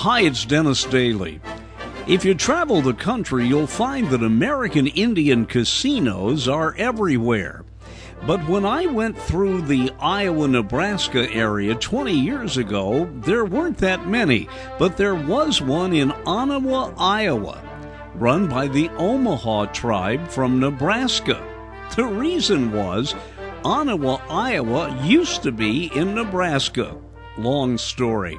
Hi, it's Dennis Daly. If you travel the country, you'll find that American Indian casinos are everywhere. But when I went through the Iowa-Nebraska area 20 years ago, there weren't that many. But there was one in Onawa, Iowa, run by the Omaha tribe from Nebraska. The reason was Onawa, Iowa used to be in Nebraska. Long story.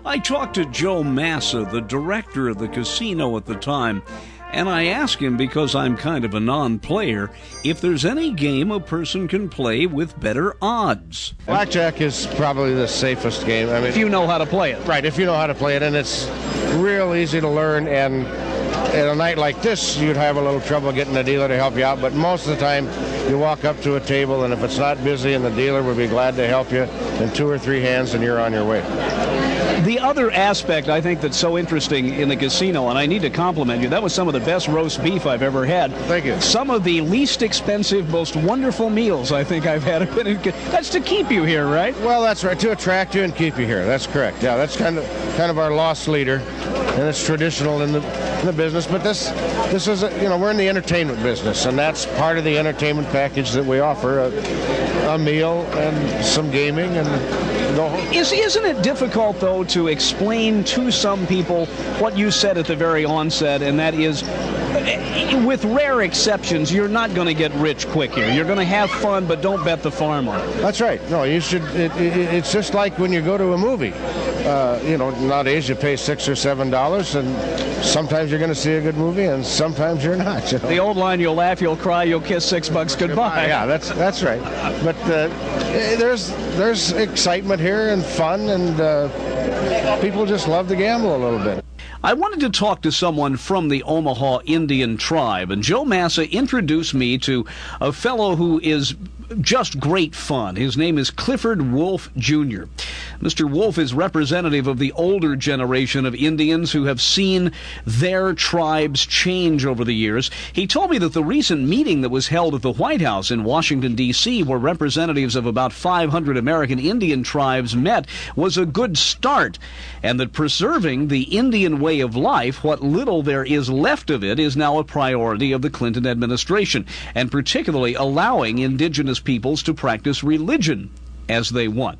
I talked to Joe Massa, the director of the casino at the time, and I asked him, because I'm kind of a non-player, if there's any game a person can play with better odds. Blackjack is probably the safest game. I mean, if you know how to play it. Right, if you know how to play it, and it's real easy to learn, and in a night like this, you'd have a little trouble getting a dealer to help you out, but most of the time, you walk up to a table, and if it's not busy, and the dealer will be glad to help you in 2 or 3 hands, and you're on your way. The other aspect I think that's so interesting in the casino, and I need to compliment you, that was some of the best roast beef I've ever had. Thank you. Some of the least expensive, most wonderful meals I think I've had. That's to keep you here, right? Well, that's right, to attract you and keep you here. That's correct. Yeah, that's kind of our loss leader, and it's traditional in the business. But this is we're in the entertainment business, and that's part of the entertainment package that we offer: a meal and some gaming and go home. Isn't it difficult, though, to explain to some people what you said at the very onset, and that is, with rare exceptions, you're not going to get rich quick here. You're going to have fun, but don't bet the farm on it. That's right. No, you should. It's just like when you go to a movie. Nowadays you pay $6 or $7, and sometimes you're going to see a good movie, and sometimes you're not. You know? The old line: "You'll laugh, you'll cry, you'll kiss $6 goodbye." Yeah, that's right. But there's excitement here and fun, and people just love to gamble a little bit. I wanted to talk to someone from the Omaha Indian tribe, and Joe Massa introduced me to a fellow who is just great fun. His name is Clifford Wolf Jr. Mr. Wolf is representative of the older generation of Indians who have seen their tribes change over the years. He told me that the recent meeting that was held at the White House in Washington, D.C., where representatives of about 500 American Indian tribes met, was a good start, and that preserving the Indian way of life, what little there is left of it, is now a priority of the Clinton administration, and particularly allowing indigenous peoples to practice religion as they want.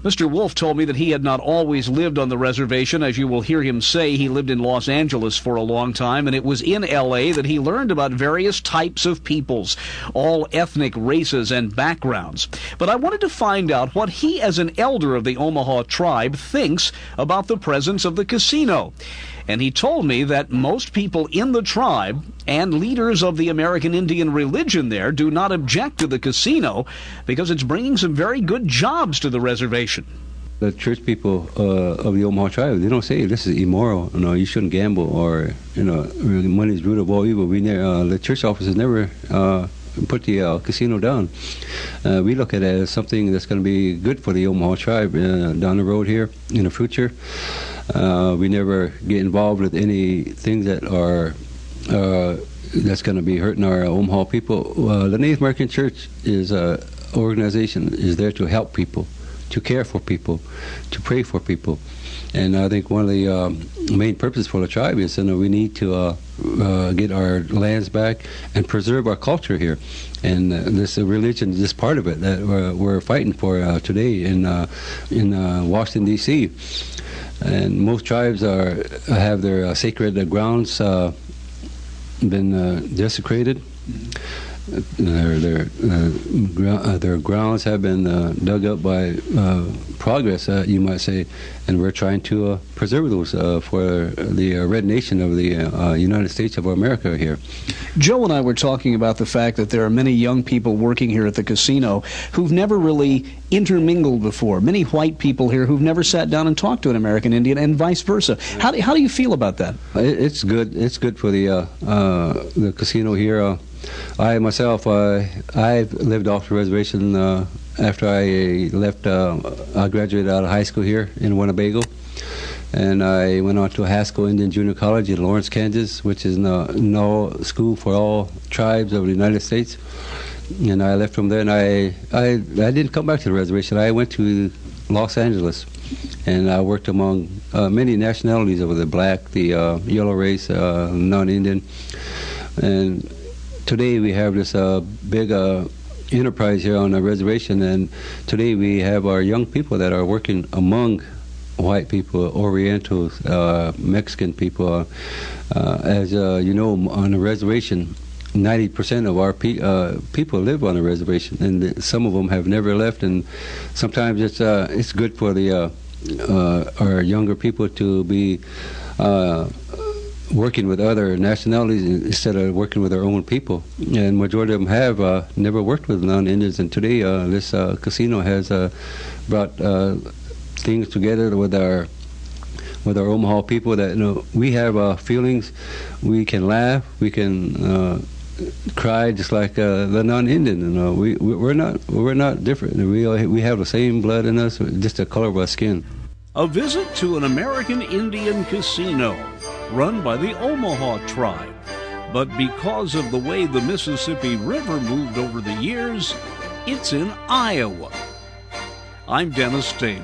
Mr. Wolf told me that he had not always lived on the reservation. As you will hear him say, he lived in Los Angeles for a long time, and it was in L.A. that he learned about various types of peoples, all ethnic races and backgrounds. But I wanted to find out what he, as an elder of the Omaha tribe, thinks about the presence of the casino. And he told me that most people in the tribe and leaders of the American Indian religion there do not object to the casino because it's bringing some very good jobs to the reservation. The church people of the Omaha tribe, they don't say this is immoral, you shouldn't gamble, or money is root of all evil. The church officers never put the casino down. We look at it as something that's going to be good for the Omaha tribe down the road here in the future. We never get involved with anything that that's going to be hurting our Omaha people. The Native American Church is an organization is there to help people, to care for people, to pray for people. And I think one of the main purposes for the tribe is we need to get our lands back and preserve our culture here. And this religion is just part of it that we're fighting for today in Washington, D.C. And most tribes have their sacred grounds been desecrated. Their grounds have been dug up by progress, you might say, and we're trying to preserve those for the red nation of the United States of America here. Joe and I were talking about the fact that there are many young people working here at the casino who've never really intermingled before. Many white people here who've never sat down and talked to an American Indian, and vice versa. How do you feel about that? It's good. It's good for the casino here. I myself, I've lived off the reservation after I left. I graduated out of high school here in Winnebago, and I went on to Haskell Indian Junior College in Lawrence, Kansas, which is no school for all tribes of the United States. And I left from there, and I didn't come back to the reservation. I went to Los Angeles. And I worked among many nationalities over the black, the yellow race, non-Indian. And today we have this big enterprise here on the reservation, and today we have our young people that are working among white people, Orientals, Mexican people. As you know, on the reservation, 90% of our people live on the reservation, and some of them have never left. And sometimes it's good for the our younger people to be working with other nationalities instead of working with their own people. And majority of them have never worked with non-Indians. And today, this casino has brought things together with our Omaha people that, you know, we have feelings. We can laugh. We can cry just like the non-Indian. You know, we're not different. We have the same blood in us, just the color of our skin. A visit to an American Indian casino run by the Omaha tribe. But because of the way the Mississippi River moved over the years, it's in Iowa. I'm Dennis Staley.